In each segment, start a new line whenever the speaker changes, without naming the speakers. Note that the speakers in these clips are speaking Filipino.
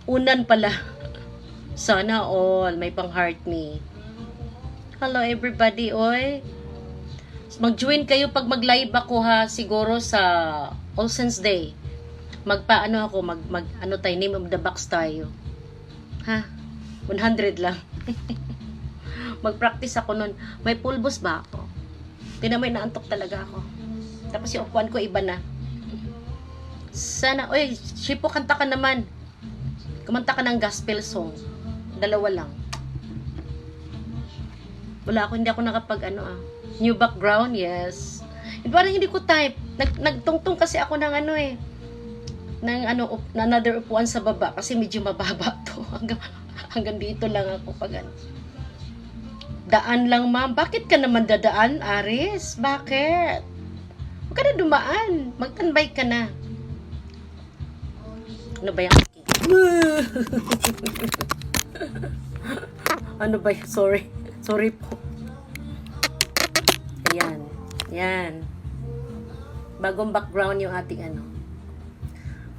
Unan pala. Sana all. May pang heart me. Hello everybody, oy. Mag-join kayo pag mag-live ako ha. Siguro sa All Saints Day. Magpaano ako, ano tayo, name of the box tayo. Ha? 100 lang. Mag-practice ako nun. May pulbos ba ako? Tinamay naantok talaga ako. Tapos yung upuan ko iba na. Sana, oy, Shipo, kanta ka naman. Kumanta ka ng gospel song. Dalawa lang. Wala ako, hindi ako nakapag new background, yes. Parang hindi ko type. Nagtungtong kasi ako ng ng another upuan sa baba kasi medyo mababa to. Hanggang dito lang ako pag Daan lang, ma'am. Bakit ka naman dadaan, Aris? Bakit? Huwag ka na dumaan. Magtanbay ka na. Ano ba yan? Ano ba yan? Sorry. Sorry po. Ayan. Yan. Bagong background yung ating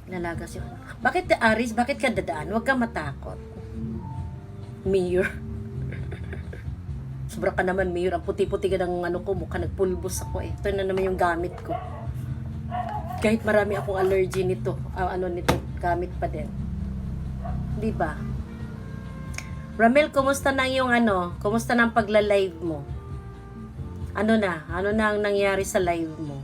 lalagas yung Bakit, Aris? Bakit ka dadaan? Huwag ka matakot. Mayor. Sobra ka naman, Mayor. Ang puti-puti ka ng ko. Mukha nagpulbos ako eh. Ito na naman yung gamit ko. Kahit marami akong allergy nito. Nito. Gamit pa din. Di ba? Ramel, kumusta na yung kumusta na ang pagla-live mo? Ano na ang nangyari sa live mo?